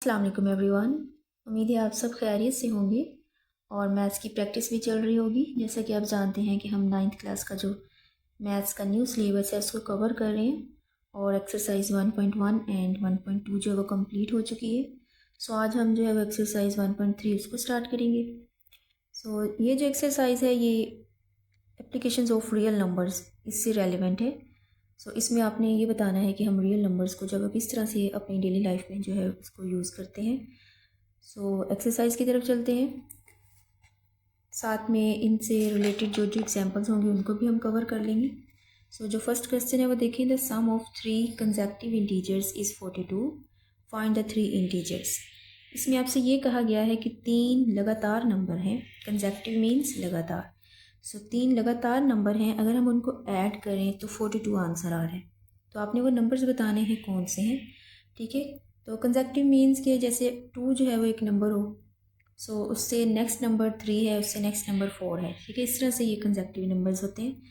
अस्सलाम वालेकुम एवरीवन। उम्मीद है आप सब खैरियत से होंगे और मैथ्स की प्रैक्टिस भी चल रही होगी। जैसा कि आप जानते हैं कि हम 9th क्लास का जो मैथ्स का न्यू सिलेबस है उसको कवर कर रहे हैं और एक्सरसाइज 1.1 एंड 1.2 जो है वो कंप्लीट हो चुकी है। सो आज हम जो है वो एक्सरसाइज 1.3 उसको स्टार्ट करेंगे। सो ये जो एक्सरसाइज है ये एप्लीकेशंस ऑफ रियल नंबर्स इससे रेलिवेंट है। सो इसमें आपने ये बताना है कि हम रियल नंबर्स को जब किस तरह से अपनी डेली लाइफ में जो है उसको यूज़ करते हैं। सो एक्सरसाइज की तरफ चलते हैं, साथ में इनसे रिलेटेड जो जो एग्जांपल्स होंगे उनको भी हम कवर कर लेंगे। सो जो फर्स्ट क्वेश्चन है वो देखिए, the sum of 3 consecutive integers is 42, find the 3 integers. इसमें आपसे ये कहा गया है कि 3 लगातार नंबर हैं। कंसेक्टिव मीन्स लगातार। सो 3 लगातार नंबर हैं, अगर हम उनको ऐड करें तो 42 आंसर आ रहा है। तो आपने वो नंबर्स बताने हैं कौन से हैं, ठीक है। तो कंसेक्टिव मीन्स के जैसे 2 जो है वो एक नंबर हो, सो उससे नेक्स्ट नंबर 3 है, उससे नेक्स्ट नंबर 4 है, ठीक है। इस तरह से ये कंसेक्टिव नंबर्स होते हैं।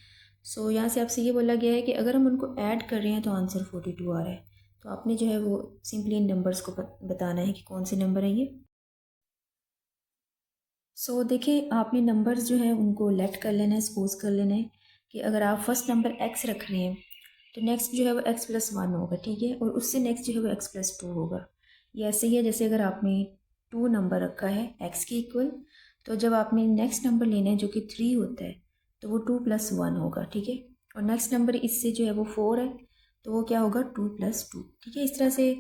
सो यहाँ से आपसे ये बोला गया है कि अगर हम उनको ऐड कर रहे हैं तो आंसर 42 आ रहा है। तो आपने जो है वो सिंपली इन नंबर्स को बताना है कि कौन से नंबर हैं ये। सो देखिए, आपने नंबर्स जो है उनको लेट कर लेना है, सपोज कर लेना है कि अगर आप फर्स्ट नंबर x रख रहे हैं तो नेक्स्ट जो है वो x+1 होगा, ठीक है, और उससे नेक्स्ट जो है वो x+2 होगा। ये ऐसे ही है जैसे अगर आपने 2 नंबर रखा है x के इक्वल, तो जब आपने नेक्स्ट नंबर लेना है जो कि 3 होता है तो वो 2+1 होगा, ठीक है। और नेक्स्ट नंबर इससे जो है वो 4 है तो वो क्या होगा 2+2, ठीक है। इस तरह से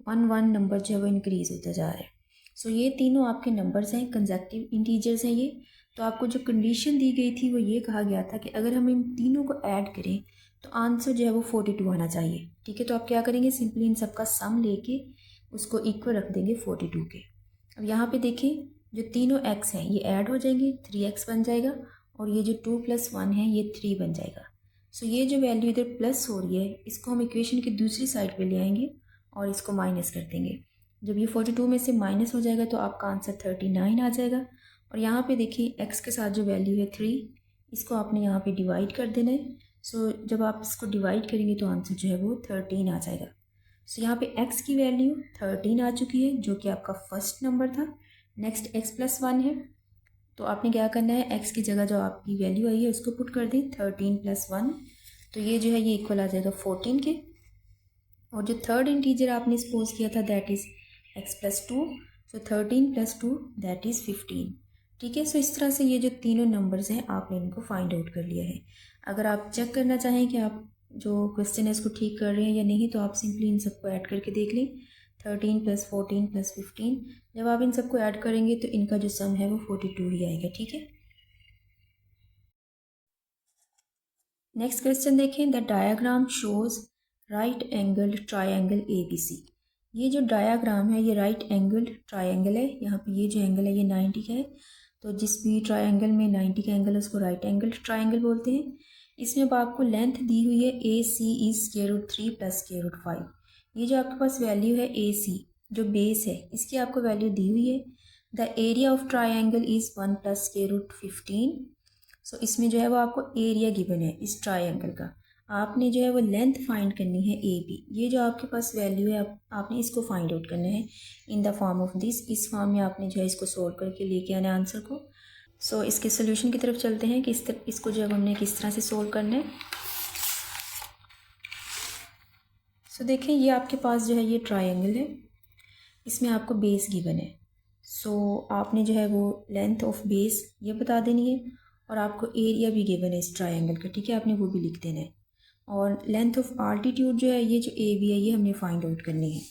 1 नंबर जो है वो इंक्रीज़ होता जा रहा है। सो ये तीनों आपके नंबर्स हैं, कंसेक्टिव इंटीजर्स हैं ये। तो आपको जो कंडीशन दी गई थी वो ये कहा गया था कि अगर हम इन तीनों को ऐड करें तो आंसर जो है वो 42 आना चाहिए, ठीक है। तो आप क्या करेंगे, सिंपली इन सबका सम लेके उसको इक्वल रख देंगे 42 के। अब यहाँ पे देखें, जो तीनों x हैं ये ऐड हो जाएंगे, 3x बन जाएगा, और ये जो 2+1 है ये 3 बन जाएगा। सो ये जो वैल्यू इधर प्लस हो रही है इसको हम इक्वेशन की दूसरी साइड पे ले आएंगे और इसको माइनस कर देंगे। जब ये 42 में से माइनस हो जाएगा तो आपका आंसर 39 आ जाएगा। और यहाँ पे देखिए x के साथ जो वैल्यू है 3, इसको आपने यहाँ पे डिवाइड कर देना है। सो जब आप इसको डिवाइड करेंगे तो आंसर जो है वो 13 आ जाएगा। सो यहाँ पे x की वैल्यू 13 आ चुकी है जो कि आपका फर्स्ट नंबर था। नेक्स्ट x+1 है, तो आपने क्या करना है, x की जगह जो आपकी वैल्यू आई है उसको पुट कर दें 13+1, तो ये जो है ये इक्वल आ जाएगा 14 के। और जो थर्ड इंटीजर आपने सपोज किया था that is x+2, so 13+2 that is 15, ठीक है। सो इस तरह से ये जो तीनों नंबर्स हैं आपने इनको फाइंड आउट कर लिया है। अगर आप चेक करना चाहें कि आप जो क्वेश्चन है इसको ठीक कर रहे हैं या नहीं, तो आप सिंपली इन सबको ऐड करके देख लें, 13+14+15। जब आप इन सबको ऐड करेंगे तो इनका जो सम है वो 42 ही आएगा, ठीक है। नेक्स्ट क्वेश्चन देखें, the diagram shows right angled triangle ABC। ये जो डायाग्राम है ये राइट एंगल्ड ट्राइंगल है। यहाँ पे ये जो एंगल है ये 90 का है, तो जिस भी ट्राइंगल में 90 का एंगल है उसको राइट एंगल्ड ट्राइंगल बोलते हैं। इसमें अब आपको लेंथ दी हुई है AC इज √3 + √5। ये जो आपके पास वैल्यू है AC जो बेस है इसकी आपको वैल्यू दी हुई है। The area of triangle is 1 + √15। सो इसमें जो है वो आपको एरिया गिवन है इस ट्राइंगल का, आपने जो है वो लेंथ फाइंड करनी है AB। ये जो आपके पास वैल्यू है आपने इसको फाइंड आउट करना है इन द फॉर्म ऑफ दिस। इस फॉर्म में आपने जो है इसको सोल्व करके लेके आना है आंसर को। सो इसके सोल्यूशन की तरफ चलते हैं कि इसको जो है हमने किस तरह से सोल्व करना है। सो देखें, ये आपके पास जो है ये ट्राइंगल है, इसमें आपको बेस गिवन है। सो आपने जो है वो लेंथ ऑफ बेस ये बता देनी है और आपको एरिया भी गिवन है इस ट्राइंगल का, ठीक है, आपने वो भी लिख देना है। और लेंथ ऑफ आल्टीट्यूड जो है ये जो AB है ये हमने फाइंड आउट करनी है।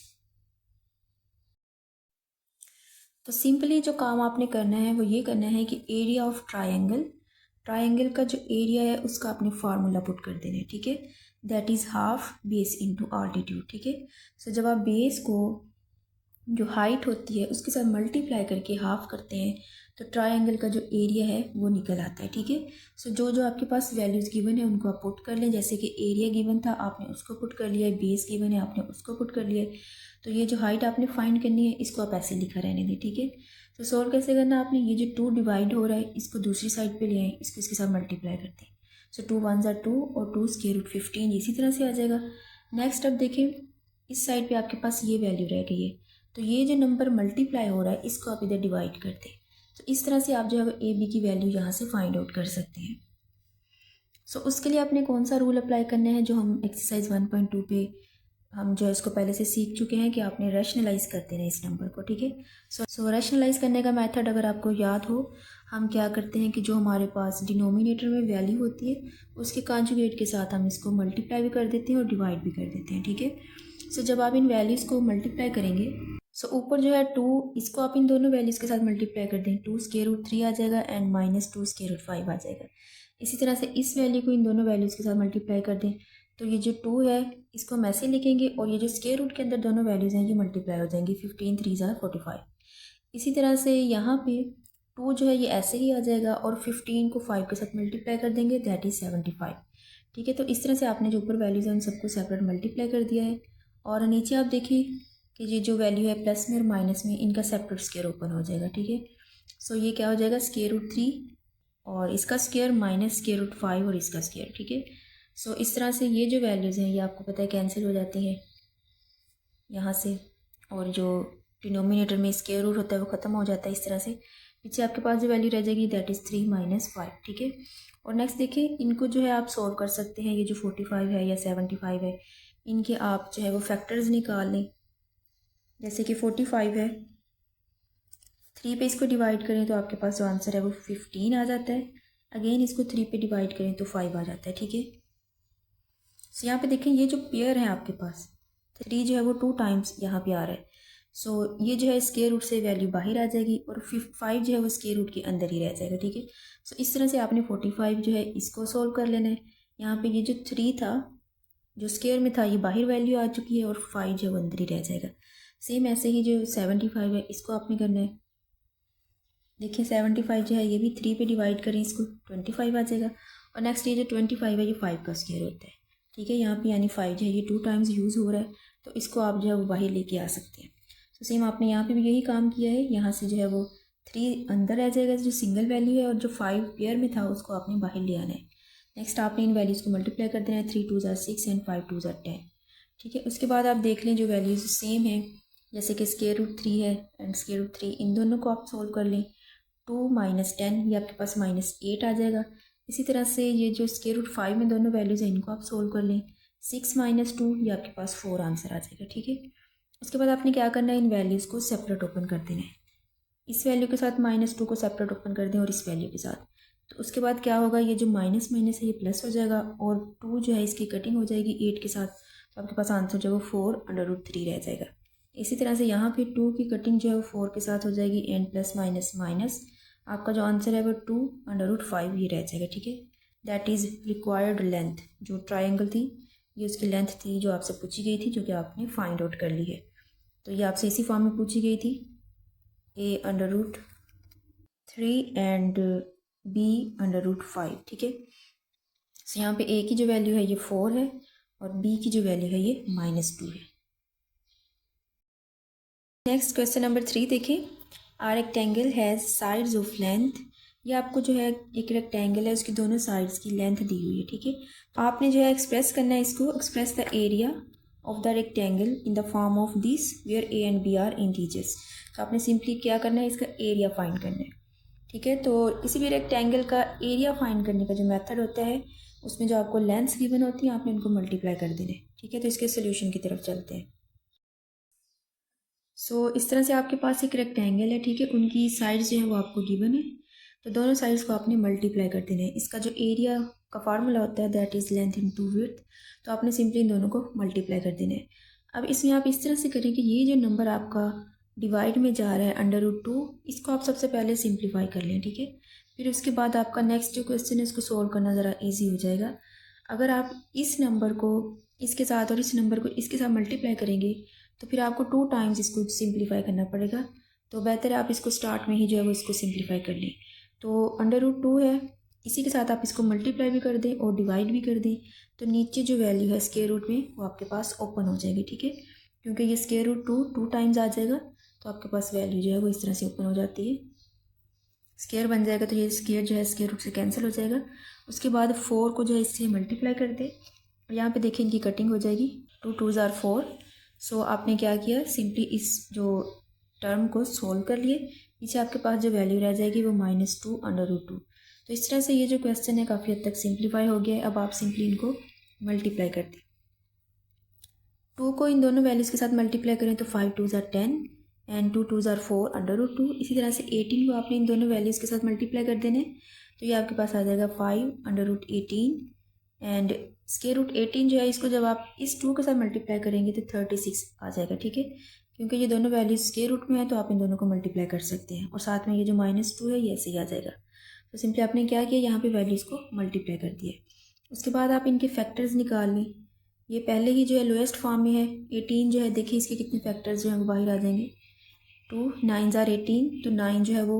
तो सिंपली जो काम आपने करना है वो ये करना है कि एरिया ऑफ ट्राइंगल का जो एरिया है उसका आपने फार्मूला पुट कर देना है, ठीक है। That is half base into altitude, ठीक है। सो जब आप बेस को जो हाइट होती है उसके साथ मल्टीप्लाई करके हाफ करते हैं तो ट्राइंगल का जो एरिया है वो निकल आता है, ठीक है। सो जो जो आपके पास वैल्यूज़ गिवन है उनको आप पुट कर लें। जैसे कि एरिया गिवन था आपने उसको पुट कर लिया है, बेस गिवन है आपने उसको पुट कर लिया है। तो ये जो हाइट आपने फाइंड करनी है इसको आप ऐसे लिखा रहने दें, ठीक है। तो सोल्व कैसे करना आपने, ये जो 2 डिवाइड हो रहा है इसको दूसरी साइड पर ले आए, इसको इसके साथ मल्टीप्लाई करते हैं। सो 2 1 2 और 2√15 इसी तरह से आ जाएगा। नेक्स्ट अब देखें, इस साइड पर आपके पास ये वैल्यू रह गई है, तो ये जो नंबर मल्टीप्लाई हो रहा है इसको आप इधर डिवाइड कर दें। तो इस तरह से आप जो है ए बी की वैल्यू यहाँ से फाइंड आउट कर सकते हैं। सो उसके लिए आपने कौन सा रूल अप्लाई करना है जो हम एक्सरसाइज 1.2 पे हम जो है इसको पहले से सीख चुके हैं कि आपने रैशनलाइज करते हैं इस नंबर को, ठीक है। सो रैशनलाइज करने का मेथड अगर आपको याद हो, हम क्या करते हैं कि जो हमारे पास डिनोमिनेटर में वैल्यू होती है उसके कॉन्जुगेट के साथ हम इसको मल्टीप्लाई भी कर देते हैं और डिवाइड भी कर देते हैं, ठीक है। सो जब आप इन वैल्यूज़ को मल्टीप्लाई करेंगे, सो ऊपर जो है 2, इसको आप इन दोनों वैल्यूज़ के साथ मल्टीप्लाई कर दें, 2 स्क्वायर रूट 3 आ जाएगा एंड -2 स्क्वायर रूट 5 आ जाएगा। इसी तरह से इस वैल्यू को इन दोनों वैल्यूज़ के साथ मल्टीप्लाई कर दें, तो ये जो 2 है इसको हम ऐसे लिखेंगे और ये जो स्क्वायर रूट के अंदर दोनों वैल्यूज़ हैं ये मल्टीप्लाई हो जाएंगी, 15 3 ज़ा 45। इसी तरह से यहाँ पे 2 जो है ये ऐसे ही आ जाएगा और 15 को 5 के साथ मल्टीप्लाई कर देंगे, दैट इज़ 75, ठीक है। तो इस तरह से आपने जो ऊपर वैल्यूज़ हैं उन सबको सेपरेट मल्टीप्लाई कर दिया है और नीचे आप देखिए कि ये जो वैल्यू है प्लस में और माइनस में इनका सेपरेट स्क्वायर ओपन हो जाएगा, ठीक है। सो ये क्या हो जाएगा, स्क्वायर रूट 3 और इसका स्क्वायर माइनस स्क्वायर रूट 5 और इसका स्क्वायर, ठीक है। सो इस तरह से ये जो वैल्यूज़ हैं ये आपको पता है कैंसिल हो जाती हैं यहाँ से, और जो डिनोमिनेटर में स्क्वायर रूट होता है वो ख़त्म हो जाता है। इस तरह से पीछे आपके पास जो वैल्यू रह जाएगी दैट इज़ 3 - 5, ठीक है। और नेक्स्ट देखिए इनको जो है आप सॉल्व कर सकते हैं, ये जो 45 है या 75 है इनके आप जो है वो फैक्टर्स निकाल लें। जैसे कि 45 है, 3 पे इसको डिवाइड करें तो आपके पास जो आंसर है वो 15 आ जाता है। अगेन इसको 3 पे डिवाइड करें तो 5 आ जाता है, ठीक है। सो यहाँ पे देखें ये जो पेयर है आपके पास 3 जो है वो 2 टाइम्स यहाँ पे आ रहा है। सो ये जो है स्क्वायर रूट से वैल्यू बाहर आ जाएगी और 5 जो है वो स्क्वायर रूट के अंदर ही रह जाएगा, ठीक है। सो इस तरह से आपने 45 जो है इसको सोल्व कर लेना है। यहाँ पे ये जो 3 था जो स्क्वायर में था ये बाहर वैल्यू आ चुकी है और 5 जो है वो अंदर ही रह जाएगा। सेम ऐसे ही जो 75 है इसको आपने करना है। देखिए 75 जो है ये भी 3 पे डिवाइड करें इसको 25 आ जाएगा। और नेक्स्ट ये जो 25 है ये 5 का स्क्वायर होता है, ठीक है। यहाँ पे यानी 5 जो है ये 2 टाइम्स यूज़ हो रहा है तो इसको आप जो है वो बाहर लेके आ सकते हैं। तो सेम आपने यहाँ पे भी यही काम किया है, यहाँ से जो है वो 3 अंदर रह जाएगा जो सिंगल वैल्यू है और जो 5 पेयर में था उसको आपने बाहर ले आना है। नेक्स्ट आपने इन वैल्यूज़ को मल्टीप्लाई कर देना है, 3 2 ज़ा 6 एंड 5 2 ज़ा 10, ठीक है। उसके बाद आप देख लें जो वैल्यूज़ सेम है, जैसे कि स्क्वायर रूट 3 है एंड स्क्वायर रूट 3, इन दोनों को आप सोल्व कर लें। 2 - 10 ये आपके पास -8 आ जाएगा। इसी तरह से ये जो स्क्वायर रूट 5 में दोनों वैल्यूज़ हैं इनको आप सोल्व कर लें। 6 - 2 ये आपके पास 4 आंसर आ जाएगा, ठीक है। उसके बाद आपने क्या करना है, इन वैल्यूज़ को सेपरेट ओपन कर देना है। इस वैल्यू के साथ -2 को सेपरेट ओपन कर दें और इस वैल्यू के साथ। तो उसके बाद क्या होगा, ये जो माइनस माइनस है ये प्लस हो जाएगा और 2 जो है इसकी कटिंग हो जाएगी 8 के साथ, तो आपके पास आंसर जो है वो 4/√3 रह जाएगा। इसी तरह से यहाँ पे 2 की कटिंग जो है वो 4 के साथ हो जाएगी एंड प्लस माइनस माइनस, आपका जो आंसर है वो 2/5 ये रह जाएगा, ठीक है। दैट इज़ रिक्वायर्ड लेंथ, जो ट्राइंगल थी ये उसकी लेंथ थी जो आपसे पूछी गई थी, जो कि आपने फाइंड आउट कर ली है। तो ये आपसे इसी फॉर्म में पूछी गई थी, a/√3 एंड b/5, ठीक है। सो यहाँ पे a की जो वैल्यू है ये 4 है और b की जो वैल्यू है ये -2 है। नेक्स्ट क्वेश्चन नंबर 3 देखें। A rectangle has sides of length, ये आपको जो है एक रेक्टेंगल है उसकी दोनों साइड्स की लेंथ दी हुई है, ठीक है। तो आपने जो है एक्सप्रेस करना है इसको, express the area of the rectangle in the form of this where a and b are integers. तो आपने सिंपली क्या करना है, इसका एरिया फाइंड करना है, ठीक है। तो किसी भी रेक्टेंगल का एरिया फाइंड करने का जो मेथड होता है उसमें जो आपको लेंथ्स गिवन होती हैं आपने उनको मल्टीप्लाई कर देना है, ठीक है। तो इसके सोल्यूशन की तरफ चलते हैं। सो इस तरह से आपके पास एक रेक्टेंगल है, ठीक है, उनकी साइड्स जो है वो आपको गिवन है, तो दोनों साइड्स को आपने मल्टीप्लाई कर देना है। इसका जो एरिया का फार्मूला होता है that is length into width, तो आपने सिंपली इन दोनों को मल्टीप्लाई कर देना है। अब इसमें आप इस तरह से करें कि ये जो नंबर आपका डिवाइड में जा रहा है √2, इसको आप सबसे पहले सिंप्लीफाई कर लें, ठीक है। फिर उसके बाद आपका नेक्स्ट जो क्वेश्चन है उसको सोल्व करना ज़रा ईजी हो जाएगा। अगर आप इस नंबर को इसके साथ और इस नंबर को इसके साथ मल्टीप्लाई करेंगे तो फिर आपको 2 टाइम्स इसको सिंप्लीफाई करना पड़ेगा, तो बेहतर है आप इसको स्टार्ट में ही जो है वो इसको सिंप्लीफाई कर लें। तो √2 है, इसी के साथ आप इसको मल्टीप्लाई भी कर दें और डिवाइड भी कर दें, तो नीचे जो वैल्यू है स्क्वायर रूट में वो आपके पास ओपन हो जाएगी, ठीक है। क्योंकि ये स्क्वायर रूट 2 टाइम्स आ जाएगा तो आपके पास वैल्यू जो है वो इस तरह से ओपन हो जाती है, स्क्वायर बन जाएगा, तो ये स्क्वायर जो है स्क्वायर रूट से कैंसिल हो जाएगा। उसके बाद 4 को जो है इससे मल्टीप्लाई कर दे और यहाँ पे देखिए इनकी कटिंग हो जाएगी, 2 2 ज़ार 4, सो आपने क्या किया, सिंपली इस जो टर्म को सोल्व कर लिए, पीछे आपके पास जो वैल्यू रह जाएगी वो -2/√2। तो इस तरह से ये जो क्वेश्चन है काफ़ी हद तक सिंप्लीफाई हो गया है। अब आप सिंपली इनको मल्टीप्लाई कर दें। 2 को इन दोनों वैल्यूज़ के साथ मल्टीप्लाई करें तो 5 2 ज़ार 10 एंड 2 2 ज़ार 4/√2। इसी तरह से 18 को आपने इन दोनों वैल्यूज़ के साथ मल्टीप्लाई कर देने, तो ये आपके पास आ जाएगा 5/18 एंड √18 जो है इसको जब आप इस 2 के साथ मल्टीप्लाई करेंगे तो 36 आ जाएगा। ठीक है, क्योंकि ये दोनों वैल्यूज स्क्वायर रूट में है तो आप इन दोनों को मल्टीप्लाई कर सकते हैं, और साथ में ये जो -2 है ये ऐसे ही आ जाएगा। तो सिंपली आपने क्या किया, यहाँ पे वैल्यूज़ को मल्टीप्लाई कर दिया। उसके बाद आप इनके फैक्टर्स निकाल लें। ये पहले ही जो है लोएस्ट फॉर्म में है। 18 जो है देखिए इसके कितने फैक्टर्स जो हैं वो बाहर आ जाएंगे। 2 9 ज़ार 18, तो 9 जो है वो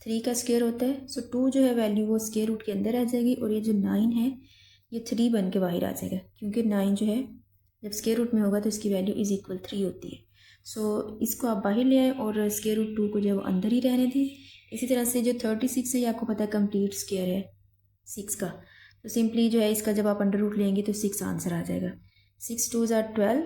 3 का स्क्वायर होता है। सो 2 जो है वैल्यू वो स्क्वायर रूट के अंदर आ जाएगी, और ये जो 9 है ये 3 बन के बाहर आ जाएगा, क्योंकि 9 जो है जब स्क्वायर रूट में होगा तो इसकी वैल्यू = 3 होती है। सो इसको आप बाहर ले आए और √2 को जो है वो अंदर ही रहने दें। इसी तरह से जो 36 है ये आपको पता है कंप्लीट स्क्वायर है 6 का, तो सिंपली जो है इसका जब आप अंडर रूट लेंगे तो 6 आंसर आ जाएगा। 6 2 ज़ार 12,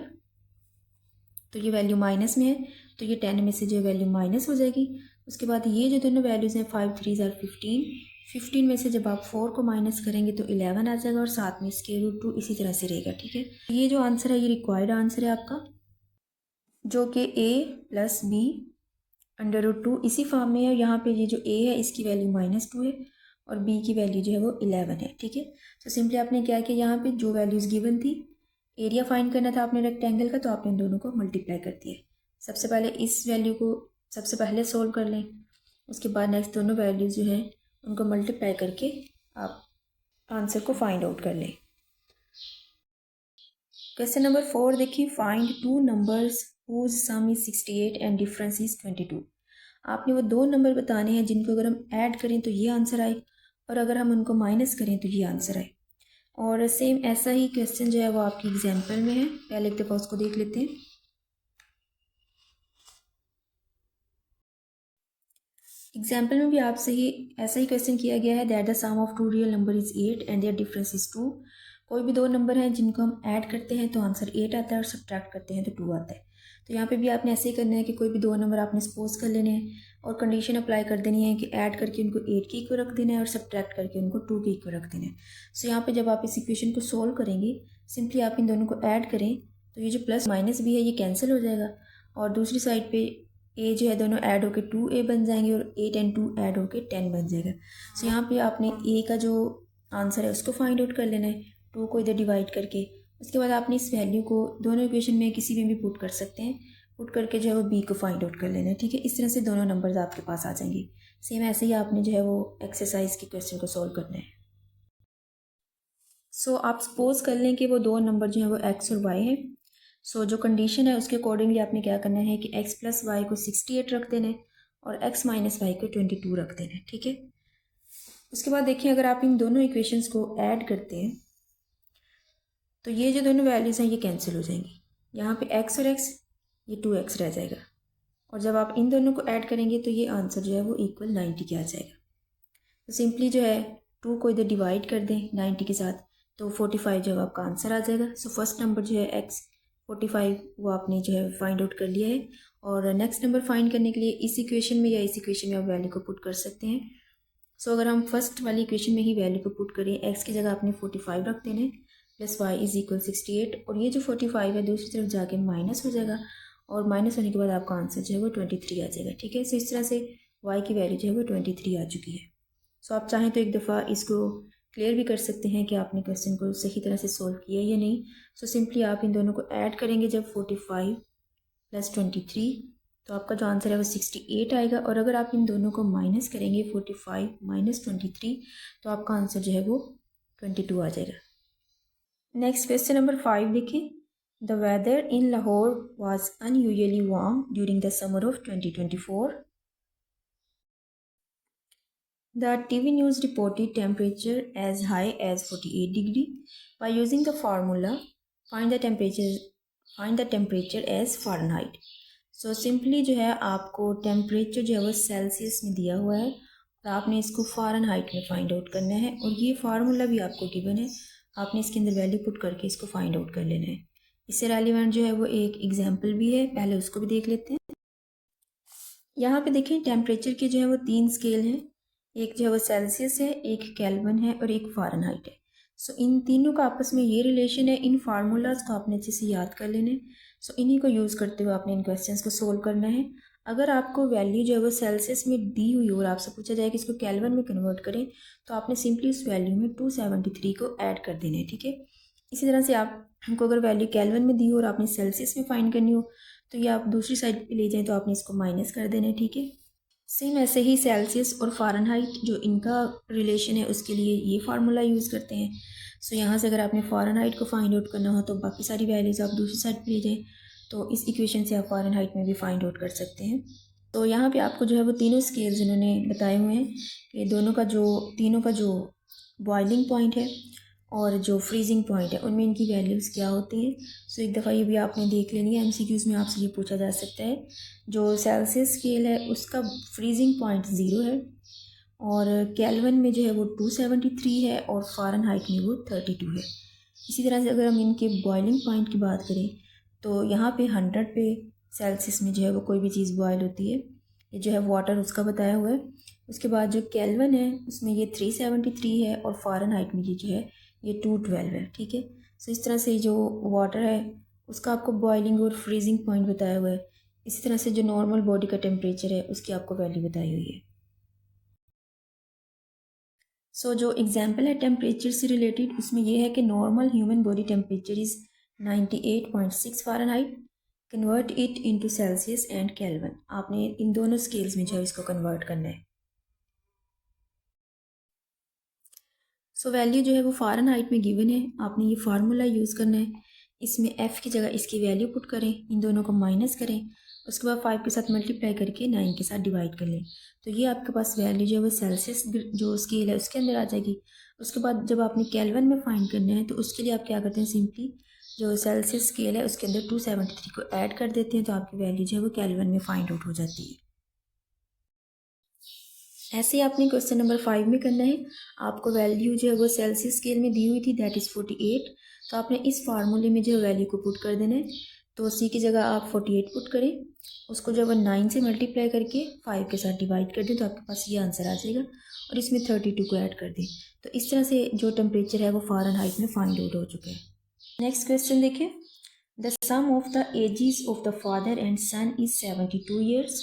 तो ये वैल्यू माइनस में है, तो ये 10 में से जो वैल्यू माइनस हो जाएगी। उसके बाद ये जो दोनों वैल्यूज़ हैं 5 3 ज़ार 15, 15 में से जब आप 4 को माइनस करेंगे तो 11 आ जाएगा, और साथ में √2 इसी तरह से रहेगा। ठीक है, ये जो आंसर है ये रिक्वायर्ड आंसर है आपका, जो कि a + b/√2 इसी फॉर्म में है। यहाँ पे ये जो a है इसकी वैल्यू -2 है और b की वैल्यू जो है वो 11 है। ठीक है, तो सिंपली आपने क्या किया, यहाँ पे जो वैल्यूज़ गिवन थी, एरिया फाइंड करना था आपने रेक्टेंगल का, तो आपने इन दोनों को मल्टीप्लाई कर दिया। सबसे पहले इस वैल्यू को सबसे पहले सोल्व कर लें, उसके बाद नेक्स्ट दोनों वैल्यूज़ जो है उनको मल्टीप्लाई करके आप आंसर को फाइंड आउट कर लें। क्वेश्चन नंबर 4 देखिए, find 2 numbers whose sum is 68 and difference is 22। आपने वो 2 नंबर बताने हैं जिनको अगर हम ऐड करें तो ये आंसर आए, और अगर हम उनको माइनस करें तो ये आंसर आए। और सेम ऐसा ही क्वेश्चन जो है वो आपकी एग्जाम्पल में है, पहले एक दफ़ा उसको देख लेते हैं। एग्जाम्पल में भी आपसे ही ऐसा ही क्वेश्चन किया गया है, that the sum of 2 real number is 8 and their difference is 2। कोई भी 2 नंबर हैं जिनको हम ऐड करते हैं तो आंसर 8 आता है, और सब्ट्रैक्ट करते हैं तो 2 आता है। तो यहाँ पे भी आपने ऐसे ही करना है कि कोई भी 2 नंबर आपने सपोज कर लेने हैं और कंडीशन अप्लाई कर देनी है कि ऐड करके उनको 8 के इक्वल रख देना है और सब्ट्रैक्ट करके उनको 2 के इक्वल रख देना है। सो यहाँ पे जब आप इस इक्वेशन को सोल्व करेंगे, सिंपली आप इन दोनों को ऐड करें तो ये जो प्लस माइनस भी है ये कैंसिल हो जाएगा, और दूसरी साइड पे ए जो है दोनों ऐड होके 2a बन जाएंगे, और 8 और 2 ऐड होके 10 बन जाएगा। सो यहाँ पे आपने ए का जो आंसर है उसको फाइंड आउट कर लेना है 2 को इधर डिवाइड करके। उसके बाद आपने इस वैल्यू को दोनों इक्वेशन में किसी में भी पुट कर सकते हैं, पुट करके जो है वो बी को फाइंड आउट कर लेना है। ठीक है, इस तरह से दोनों नंबर्स आपके पास आ जाएंगे। सेम ऐसे ही आपने जो है वो एक्सरसाइज के क्वेश्चन को सॉल्व करना है। सो आप सपोज कर लें कि वो 2 नंबर जो है वो एक्स और वाई है। सो जो कंडीशन है उसके अकॉर्डिंगली आपने क्या करना है कि x + y को 68 रख देना है और x - y को 22 रख देना है। ठीक है, उसके बाद देखिए अगर आप इन दोनों इक्वेशंस को ऐड करते हैं तो ये जो दोनों वैल्यूज़ हैं ये कैंसिल हो जाएंगी। यहाँ पे x और x ये 2x रह जाएगा, और जब आप इन दोनों को ऐड करेंगे तो ये आंसर जो है वो = 90 के आ जाएगा। तो सिंपली जो है 2 को इधर डिवाइड कर दें 90 के साथ, तो 45 जो है आपका आंसर आ जाएगा। सो फर्स्ट नंबर जो है x 45 वो आपने जो है फाइंड आउट कर लिया है, और नेक्स्ट नंबर फाइंड करने के लिए इस इक्वेशन में या इस इक्वेशन में आप वैल्यू को पुट कर सकते हैं। सो अगर हम फर्स्ट वाली इक्वेशन में ही वैल्यू को पुट करें, x की जगह आपने 45 रख देना है, + y = 68, और ये जो 45 है दूसरी तरफ जाके माइनस हो जाएगा, और माइनस होने के बाद आपका आंसर जो है वो 23 आ जाएगा। ठीक है, सो इस तरह से y की वैल्यू जो है वो 23 आ चुकी है। सो आप चाहें तो एक दफ़ा इसको क्लियर भी कर सकते हैं कि आपने क्वेश्चन को सही तरह से सोल्व किया या नहीं। सो सिंपली आप इन दोनों को ऐड करेंगे जब 45 + 23, तो आपका जो आंसर है वो 68 आएगा, और अगर आप इन दोनों को माइनस करेंगे 45 - 23, तो आपका आंसर जो है वो 22 आ जाएगा। नेक्स्ट क्वेश्चन नंबर 5 देखिए, the weather in Lahore was unusually warm during the summer of 2024। The TV news reported temperature as high as 48 degree. By using the formula, find the temperature as Fahrenheit. So simply जो है आपको temperature जो है वो Celsius में दिया हुआ है, और आपने इसको फ़ारेनहाइट में फाइंड आउट करना है, और ये फार्मूला भी आपको गिवन है, आपने इसके अंदर वैल्यू पुट करके इसको फाइंड आउट कर लेना है। इससे रेलिवेंट जो है वो एक एग्जाम्पल भी है, पहले उसको भी देख लेते हैं। यहाँ पे देखें टेम्परेचर के जो है वो 3 स्केल हैं, एक जो है वो सेल्सियस है, एक केल्विन है और एक फ़ारेनहाइट है। सो इन तीनों का आपस में ये रिलेशन है, इन फार्मूलाज को आपने अच्छे से याद कर लेने। सो इन्हीं को यूज़ करते हुए आपने इन क्वेश्चंस को सोल्व करना है। अगर आपको वैल्यू जो है वो सेल्सियस में दी हुई और आपसे पूछा जाए कि इसको केल्विन में कन्वर्ट करें, तो आपने सिंपली उस वैल्यू में 273 को ऐड कर देना है, ठीक है। इसी तरह से आपको अगर वैल्यू केल्विन में दी हो और आपने सेल्सियस में फाइंड करनी हो, तो ये आप दूसरी साइड पे ले जाएं तो आपने इसको माइनस कर देना है, ठीक है। सेम ऐसे ही सेल्सियस और फ़ारेनहाइट जो इनका रिलेशन है उसके लिए ये फार्मूला यूज़ करते हैं। सो यहाँ से अगर आपने फ़ारेनहाइट को फाइंड आउट करना हो तो बाकी सारी वैल्यूज़ आप दूसरी साइड पे ले जाएं, तो इस इक्वेशन से आप फ़ारेनहाइट में भी फाइंड आउट कर सकते हैं। तो यहाँ पे आपको जो है वो तीनों स्केल्स इन्होंने बताए हुए हैं कि तीनों का जो बॉइलिंग पॉइंट है और जो फ्रीजिंग पॉइंट है उनमें इनकी वैल्यूज़ क्या होती हैं। सो एक दफ़ा ये भी आपने देख लेनी है, एमसीक्यूज़ में आपसे ये पूछा जा सकता है। जो सेल्सियस स्केल है उसका फ्रीजिंग पॉइंट 0 है और केल्विन में जो है वो 273 है और फ़ारेनहाइट में वो 32 है। इसी तरह से अगर हम इनके बॉइलिंग पॉइंट की बात करें तो यहाँ पे 100 पे सेल्सियस में जो है वो कोई भी चीज़ बॉयल होती है, ये जो है वाटर उसका बताया हुआ है। उसके बाद जो केल्विन है उसमें ये 373 है और फ़ारेनहाइट में ये जो है ये 212 है, ठीक है। सो इस तरह से जो वाटर है उसका आपको बॉइलिंग और फ्रीजिंग पॉइंट बताया हुआ है। इसी तरह से जो नॉर्मल बॉडी का टेम्परेचर है उसकी आपको वैल्यू बताई हुई है। सो जो एग्जाम्पल है टेम्परेचर से रिलेटेड उसमें यह है कि normal human body temperature is 98.6 Fahrenheit, convert it into Celsius and kelvin. आपने इन दोनों स्केल्स में जो है इसको कन्वर्ट करना है। सो वैल्यू जो है वो फ़ारेनहाइट में गिवन है, आपने ये फार्मूला यूज़ करना है। इसमें f की जगह इसकी वैल्यू पुट करें, इन दोनों को माइनस करें, उसके बाद 5 के साथ मल्टीप्लाई करके 9 के साथ डिवाइड कर लें। तो ये आपके पास वैल्यू जो है वो सेल्सियस जो स्केल है उसके अंदर आ जाएगी। उसके बाद जब आपने केल्विन में फाइंड करना है तो उसके लिए आप क्या करते हैं, सिंपली जो सेल्सियस स्केल है उसके अंदर 273 को ऐड कर देते हैं, तो आपकी वैल्यू जो है वो केल्विन में फाइंड आउट हो जाती है। ऐसे ही आपने क्वेश्चन नंबर 5 में करना है। आपको वैल्यू जो है वो सेल्सियस स्केल में दी हुई थी, दैट इज़ 48। तो आपने इस फार्मूले में जो है वैल्यू को पुट कर देना है। तो सी की जगह आप 48 पुट करें, उसको जो है 9 से मल्टीप्लाई करके 5 के साथ डिवाइड कर दें, तो आपके पास ये आंसर आ जाएगा और इसमें 32 को ऐड कर दें। तो इस तरह से जो टेम्परेचर है वो फ़ारेनहाइट में फाइंड आउट हो चुका है। नेक्स्ट क्वेश्चन देखें। The sum of the ages of the father and son is 72 years.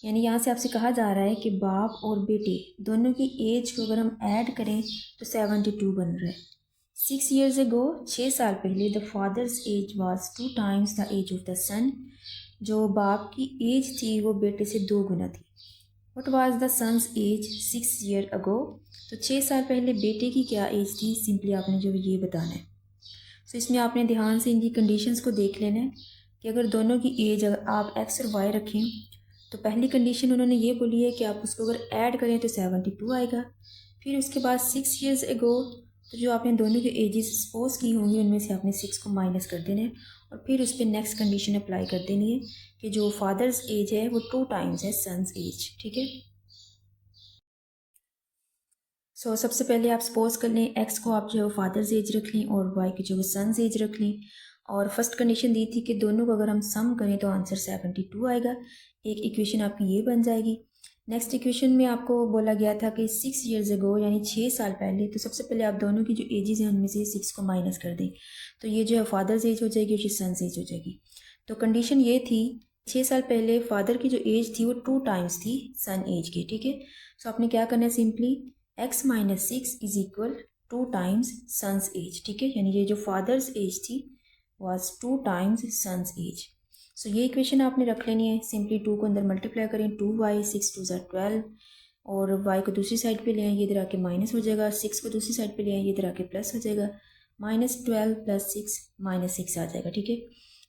यानी यहाँ से आपसे कहा जा रहा है कि बाप और बेटे दोनों की एज को अगर हम ऐड करें तो 72 बन रहा है। 6 ईयर्स एगो, 6 साल पहले, the father's age was 2 times the age of the son. जो बाप की एज थी वो बेटे से 2 गुना थी। What was the son's age 6 year ago. तो 6 साल पहले बेटे की क्या एज थी, सिंपली आपने जो ये बताना है। सो इसमें आपने ध्यान से इनकी कंडीशंस को देख लेना है कि अगर दोनों की एज अगर आप एक्स और वाई रखें तो पहली कंडीशन उन्होंने ये बोली है कि आप उसको अगर ऐड करें तो 72 आएगा। फिर उसके बाद 6 ईयर्स एगो, तो जो आपने दोनों की एजेस सपोज की होंगी उनमें से आपने 6 को माइनस कर देना है और फिर उस पर नेक्स्ट कंडीशन अप्लाई कर देनी है कि जो फादर्स एज है वो 2 टाइम्स है सन्स एज, ठीक है। सो सबसे पहले आप सपोज कर लें एक्स को आप जो है वो फादर्स एज रख लें और वाई की जो है सन्स एज रख लें। और फर्स्ट कंडीशन दी थी कि दोनों को अगर हम सम करें तो आंसर 72 आएगा। एक इक्वेशन आपकी ये बन जाएगी। नेक्स्ट इक्वेशन में आपको बोला गया था कि 6 ईयर्स अगो यानी 6 साल पहले, तो सबसे पहले आप दोनों की जो एजेस हैं उनमें से 6 को माइनस कर दें, तो ये जो है फादर्स एज हो जाएगी और ये सन्स एज हो जाएगी। तो कंडीशन ये थी 6 साल पहले फादर की जो एज थी वो 2 टाइम्स थी सन एज की, ठीक है। सो आपने क्या करना है, simply x minus 6 is equal 2 times son's age, ठीक है। यानी ये जो फादर्स एज थी was 2 times son's age. So ये इक्वेशन आपने रख लेनी है। सिंपली 2 को अंदर मल्टीप्लाई करें, 2y, 6 2 ज़ा 12 और y को दूसरी साइड पे ले आए, ये इधर आके माइनस हो जाएगा। 6 को दूसरी साइड पे ले आए, ये इधर आके प्लस हो जाएगा। -12 + 6 -6 आ जाएगा, ठीक है।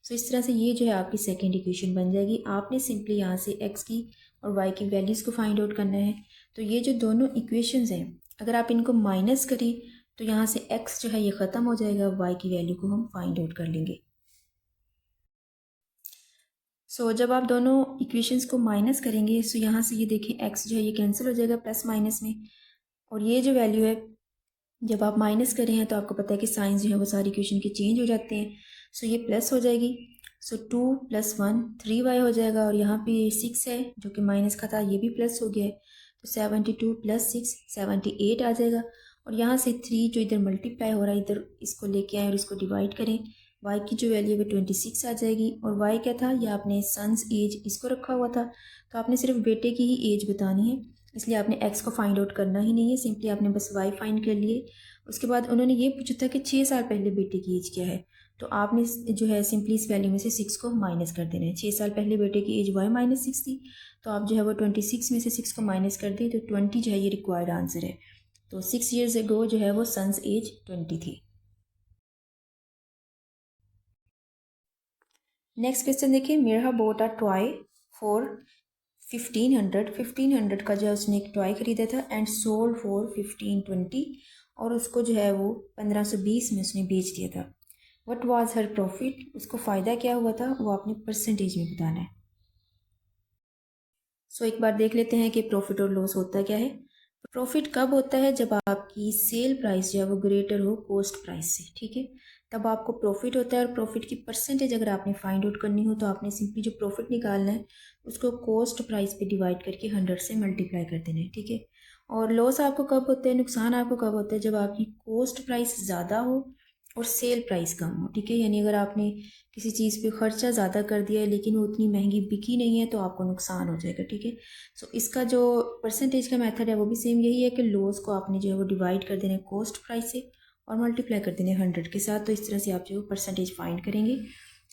सो इस तरह से ये जो है आपकी सेकेंड इक्वेशन बन जाएगी। आपने सिंपली यहाँ से x की और y की वैल्यूज़ को फाइंड आउट करना है। तो ये जो दोनों इक्वेशंस हैं अगर आप इनको माइनस करें तो यहाँ से x जो है ये ख़त्म हो जाएगा, y की वैल्यू को हम फाइंड आउट कर लेंगे। सो जब आप दोनों इक्वेशंस को माइनस करेंगे सो यहाँ से ये देखें x जो है ये कैंसिल हो जाएगा प्लस माइनस में, और ये जो वैल्यू है जब आप माइनस कर रहे हैं तो आपको पता है कि साइंस जो है वो सारी इक्वेशन के चेंज हो जाते हैं। सो ये प्लस हो जाएगी। सो 2 + 1 3y हो जाएगा, और यहाँ पे 6 है जो कि माइनस का था, ये भी प्लस हो गया है। तो 72 + 6 78 आ जाएगा। और यहाँ से 3 जो इधर मल्टीप्लाई हो रहा है, इधर इसको लेके आए और इसको डिवाइड करें। y की जो वैल्यू है 26 आ जाएगी। और y क्या था, ये आपने सन्स एज इसको रखा हुआ था, तो आपने सिर्फ बेटे की ही एज बतानी है, इसलिए आपने x को फाइंड आउट करना ही नहीं है, सिंपली आपने बस y फाइंड कर लिए। उसके बाद उन्होंने ये पूछा था कि 6 साल पहले बेटे की एज क्या है, तो आपने जो है सिंपली इस वैल्यू में से 6 को माइनस कर देना है। 6 साल पहले बेटे की एज y - 6 थी, तो आप जो है वो 26 में से 6 को माइनस कर दें, तो 20 जो है ये रिक्वायर्ड आंसर है। तो 6 ईयर्स एगो जो है वो सन्स एज 20 थी। नेक्स्ट क्वेश्चन देखिए, Mirha boat a toy for 1500 का जो है उसने एक टॉय खरीदा था एंड सोल्ड फॉर 1520, और उसको जो है वो 1520 में उसने बेच दिया था। व्हाट वाज हर प्रॉफिट, उसको फ़ायदा क्या हुआ था, वो आपने परसेंटेज में बताना है। सो एक बार देख लेते हैं कि प्रॉफिट और लॉस होता क्या है। प्रॉफिट कब होता है, जब आपकी सेल प्राइस जो है वो ग्रेटर हो कॉस्ट प्राइस से, ठीक है, तब आपको प्रॉफिट होता है। और प्रॉफिट की परसेंटेज अगर आपने फाइंड आउट करनी हो, तो आपने सिंपली जो प्रॉफिट निकालना है उसको कॉस्ट प्राइस पे डिवाइड करके 100 से मल्टीप्लाई कर देना है, ठीक है। और लॉस आपको कब होता है, नुकसान आपको कब होता है, जब आपकी कॉस्ट प्राइस ज़्यादा हो और सेल प्राइस कम हो, ठीक है। यानी अगर आपने किसी चीज़ पे खर्चा ज़्यादा कर दिया है लेकिन वो उतनी महंगी बिकी नहीं है, तो आपको नुकसान हो जाएगा, ठीक है। सो इसका जो परसेंटेज का मेथड है वो भी सेम यही है कि लॉस को आपने जो है वो डिवाइड कर देना है कॉस्ट प्राइस से और मल्टीप्लाई कर देना है 100 के साथ। तो इस तरह से आप जो परसेंटेज फाइंड करेंगे।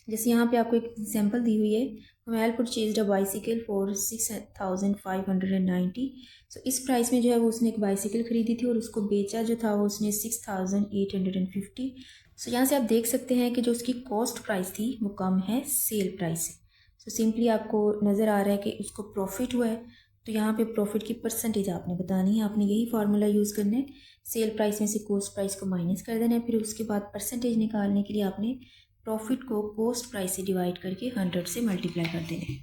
जैसे यहाँ पे आपको एक एग्जांपल दी हुई है, humble purchased a bicycle for 6590। सो इस प्राइस में जो है वो उसने एक बाइसिकल खरीदी थी और उसको बेचा जो था वो उसने 6850। सो यहाँ से आप देख सकते हैं कि जो उसकी कॉस्ट प्राइस थी वो कम है सेल प्राइस से। सो सिंपली आपको नज़र आ रहा है कि उसको प्रॉफिट हुआ है, तो यहाँ पे प्रॉफिट की परसेंटेज आपने बतानी है। आपने यही फार्मूला यूज़ करना है, सेल प्राइस में से कॉस्ट प्राइस को माइनस कर देना है, फिर उसके बाद परसेंटेज निकालने के लिए आपने प्रॉफिट को कॉस्ट प्राइस से डिवाइड करके 100 से मल्टीप्लाई कर देना है।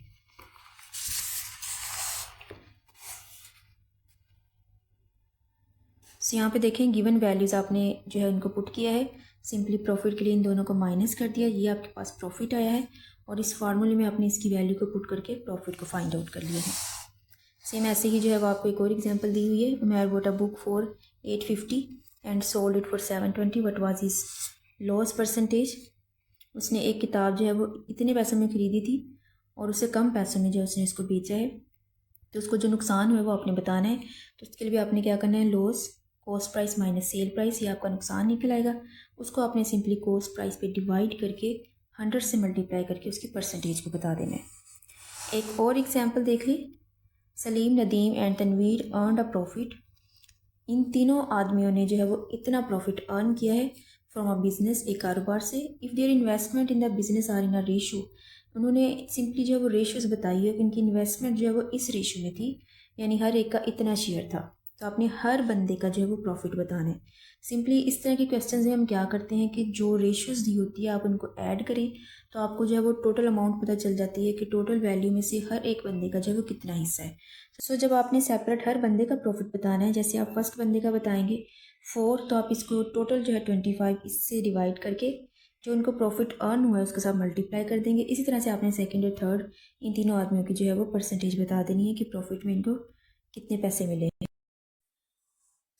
सो यहाँ पे देखें गिवन वैल्यूज़ आपने जो है उनको पुट किया है, सिंपली प्रॉफिट के लिए इन दोनों को माइनस कर दिया, ये आपके पास प्रॉफिट आया है, और इस फार्मूले में आपने इसकी वैल्यू को पुट करके प्रॉफिट को फाइंड आउट कर लिया है। सेम ऐसे ही जो है वो आपको एक और एग्जांपल दी हुई है, Umer bought a book for 850 and sold it for 720, what was his loss percentage. उसने एक किताब जो है वो इतने पैसों में ख़रीदी थी और उससे कम पैसों में जो उसने इसको बेचा है, तो उसको जो नुकसान हुआ है वो आपने बताना है। तो उसके लिए भी आपने क्या करना है, loss cost price minus sale price, ये आपका नुकसान निकल आएगा। उसको आपने सिंपली कॉस्ट प्राइस पे डिवाइड करके 100 से मल्टीप्लाई करके उसकी परसेंटेज को बता देना है। एक और एग्जांपल देख ली, Saleem, Nadeem and Tanveer earned a profit. इन तीनों आदमियों ने जो है वो इतना प्रॉफिट अर्न किया है फ्रॉम अ बिज़नेस, एक कारोबार से। If their investment in the business are in a ratio, उन्होंने सिंपली जो है वो रेशोज़ बताई है कि उनकी इन्वेस्टमेंट जो है वो इस रेशो में थी, यानी हर एक का इतना शेयर था। तो आपने हर बंदे का जो है वो प्रॉफिट बताना है। सिंपली इस तरह के क्वेश्चन में हम क्या करते हैं कि जो रेशोज़ दी होती है आप उनको ऐड करें, तो आपको जो है वो टोटल अमाउंट पता चल जाती है कि टोटल वैल्यू में से हर एक बंदे का जो है वो कितना हिस्सा है। सो जब आपने सेपरेट हर बंदे का प्रॉफिट बताना है, जैसे आप फर्स्ट बंदे का बताएंगे 4, तो आप इसको टोटल जो है 25 इससे डिवाइड करके जो उनको प्रॉफिट अर्न हुआ है उसके साथ मल्टीप्लाई कर देंगे। इसी तरह से आपने सेकंड और थर्ड इन तीनों आदमियों की जो है वो परसेंटेज बता देनी है कि प्रॉफिट में इनको कितने पैसे मिले।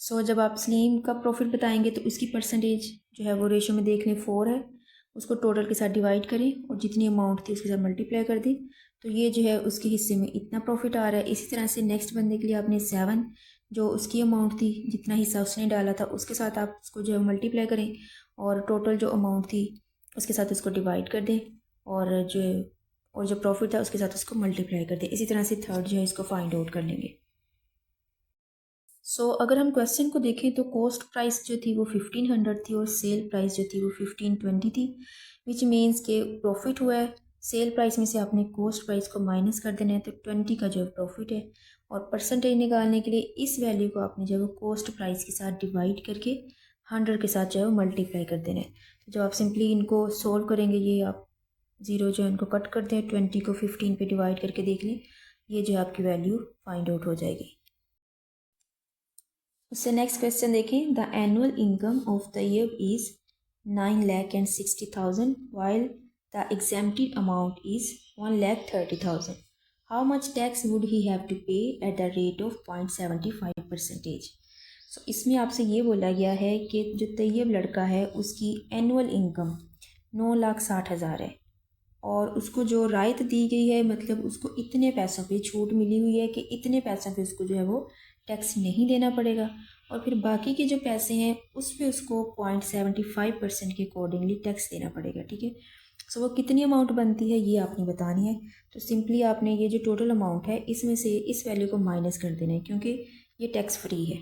सो जब आप सलीम का प्रॉफिट बताएंगे तो उसकी परसेंटेज जो है वो रेशो में देख लें 4 है, उसको टोटल के साथ डिवाइड करें और जितनी अमाउंट थी उसके साथ मल्टीप्लाई कर दें, तो ये जो है उसके हिस्से में इतना प्रॉफिट आ रहा है। इसी तरह से नेक्स्ट बंदे के लिए आपने 7 जो उसकी अमाउंट थी, जितना हिस्सा उसने डाला था उसके साथ आप उसको जो है मल्टीप्लाई करें और टोटल जो अमाउंट थी उसके साथ उसको डिवाइड कर दें, और जो प्रॉफिट था उसके साथ उसको मल्टीप्लाई कर दें। इसी तरह से थर्ड जो है इसको फाइंड आउट कर लेंगे। सो अगर हम क्वेश्चन को देखें तो कॉस्ट प्राइस जो थी वो 1500 थी और सेल प्राइस जो थी वो 1520 थी, विच मीन्स के प्रॉफिट हुआ है। सेल प्राइस में से आपने कॉस्ट प्राइस को माइनस कर देना है, तो 20 का जो है प्रॉफिट है। और परसेंटेज निकालने के लिए इस वैल्यू को आपने जो है वो कॉस्ट प्राइस के साथ डिवाइड करके 100 के साथ जो है वो मल्टीप्लाई कर देना है। तो जब आप सिंपली इनको सोल्व करेंगे, ये आप ज़ीरो जो है इनको कट कर दें, 20 को 15 पे डिवाइड करके देख लें, ये जो है आपकी वैल्यू फाइंड आउट हो जाएगी। उससे नेक्स्ट क्वेश्चन देखें, the annual income of the year is 9,60,000 while the exempted amount is 1,30,000. How much tax would he have to pay at the rate of 0.75%? सो इसमें आपसे ये बोला गया है कि जो तैयब लड़का है उसकी एनुअल इनकम 9,60,000 है और उसको जो रायत दी गई है, मतलब उसको इतने पैसों पे छूट मिली हुई है कि इतने पैसों पे उसको जो है वो टैक्स नहीं देना पड़ेगा और फिर बाकी के जो पैसे हैं उस पर उसको 0.75% के अकॉर्डिंगली टैक्स देना पड़ेगा। ठीक है, सो वो कितनी अमाउंट बनती है ये आपने बतानी है। तो सिंपली आपने ये जो टोटल अमाउंट है इसमें से इस वैल्यू को माइनस कर देना है क्योंकि ये टैक्स फ्री है।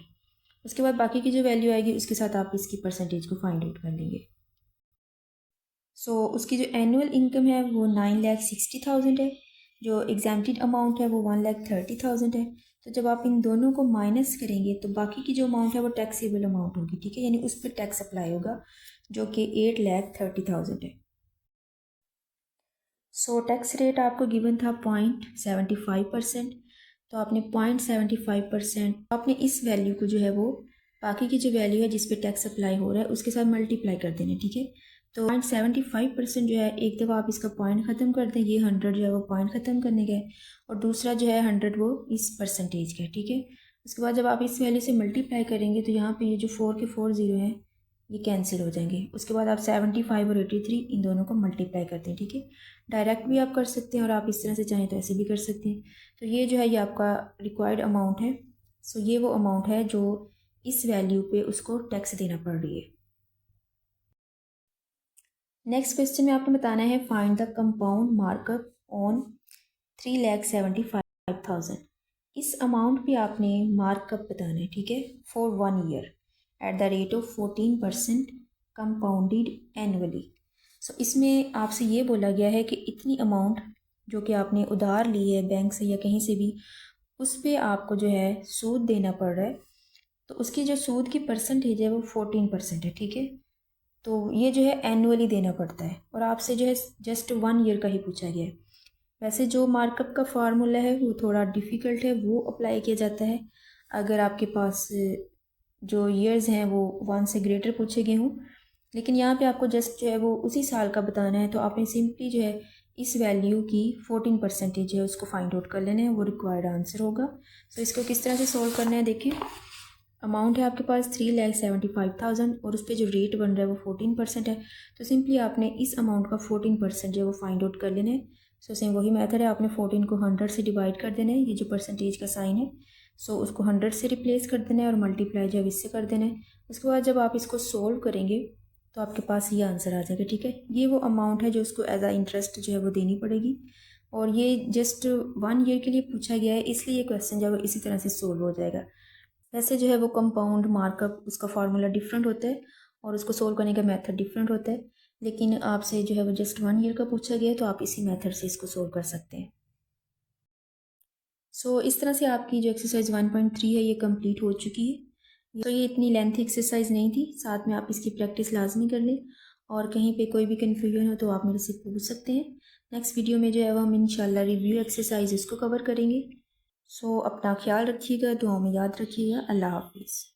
उसके बाद बाकी की जो वैल्यू आएगी उसके साथ आप इसकी परसेंटेज को फाइंड आउट कर लेंगे। सो उसकी जो एनुअल इनकम है वो 9,60,000 है, जो एग्जाम्प्टेड अमाउंट है वो 1,30,000 है। तो जब आप इन दोनों को माइनस करेंगे तो बाकी की जो अमाउंट है वो टैक्सेबल अमाउंट होगी। ठीक है, यानी उस पर टैक्स अप्लाई होगा जो कि 8,30,000 है। सो टैक्स रेट आपको गिवन था 0.75%। तो आपने 0.75% आपने इस वैल्यू को जो है वो बाकी की जो वैल्यू है जिस पे टैक्स अप्लाई हो रहा है उसके साथ मल्टीप्लाई कर देना। ठीक है, तो 0.75% जो है एक दफ़ा आप इसका पॉइंट ख़त्म कर दें, ये 100 जो है वो पॉइंट ख़त्म करने का है और दूसरा जो है 100 वो इस परसेंटेज का है। ठीक है, उसके बाद जब आप इस वैल्यू से मल्टीप्लाई करेंगे तो यहाँ पे ये जो 4 के 4 ज़ीरो हैं ये कैंसिल हो जाएंगे। उसके बाद आप 75 और 83 इन दोनों को मल्टीप्लाई करते हैं। ठीक है, डायरेक्ट भी आप कर सकते हैं और आप इस तरह से चाहें तो ऐसे भी कर सकते हैं। तो ये जो है ये आपका रिक्वायर्ड अमाउंट है। सो ये वो अमाउंट है जो इस वैल्यू पे उसको टैक्स देना पड़ रही है। नेक्स्ट क्वेश्चन में आपने बताना है find the compound markup on 3,75,000। इस अमाउंट पे आपने मार्कअप बताना है। ठीक है, for 1 year at the rate of 14% compounded annually. So इसमें आपसे ये बोला गया है कि इतनी अमाउंट जो कि आपने उधार ली है बैंक से या कहीं से भी उस पर आपको जो है सूद देना पड़ रहा है। तो उसकी जो सूद की परसेंटेज है वो 14% है। ठीक है, तो ये जो है एनुअली देना पड़ता है और आपसे जो है जस्ट 1 ईयर का ही पूछा गया है। वैसे जो मार्कअप का फार्मूला है वो थोड़ा डिफ़िकल्ट है, वो अप्लाई किया जाता है अगर आपके पास जो ईयर्स हैं वो 1 से ग्रेटर पूछे गए हों, लेकिन यहाँ पे आपको जस्ट जो है वो उसी साल का बताना है। तो आपने सिंपली जो है इस वैल्यू की 14% है उसको फाइंड आउट कर लेना है, वो रिक्वायर्ड आंसर होगा। तो इसको किस तरह से सॉल्व करना है, देखिए अमाउंट है आपके पास 3,75,000 और उस पर जो रेट बन रहा है वो 14% है। तो सिंपली आपने इस अमाउंट का 14% जो है वो फाइंड आउट कर लेना है। सो सेम वही मेथड है, आपने 14 को 100 से डिवाइड कर देना है, ये जो परसेंटेज का साइन है सो उसको 100 से रिप्लेस कर देना है और मल्टीप्लाई जो है इससे कर देना है। उसके बाद जब आप इसको सोल्व करेंगे तो आपके पास ये आंसर आ जाएगा। ठीक है, ये वो अमाउंट है जो उसको एज आ इंटरेस्ट जो है वो देनी पड़ेगी और ये जस्ट 1 ईयर के लिए पूछा गया है, इसलिए ये क्वेश्चन जो है वो इसी तरह से सोल्व हो जाएगा। वैसे जो है वो कंपाउंड मार्कअप उसका फार्मूला डिफरेंट होता है और उसको सोल्व करने का मेथड डिफरेंट होता है, लेकिन आपसे जो है वो जस्ट 1 ईयर का पूछा गया है तो आप इसी मेथड से इसको सोल्व कर सकते हैं। सो इस तरह से आपकी जो एक्सरसाइज 1.3 है ये कंप्लीट हो चुकी है। तो ये इतनी लेंथी एक्सरसाइज नहीं थी, साथ में आप इसकी प्रैक्टिस लाजमी कर लें और कहीं पे कोई भी कन्फ्यूजन हो तो आप मेरे से पूछ सकते हैं। नेक्स्ट वीडियो में जो है वो हम इंशाल्लाह रिव्यू एक्सरसाइज इसको कवर करेंगे। सो अपना ख्याल रखिएगा, दुआओं में याद रखिएगा। अल्लाह हाफिज़।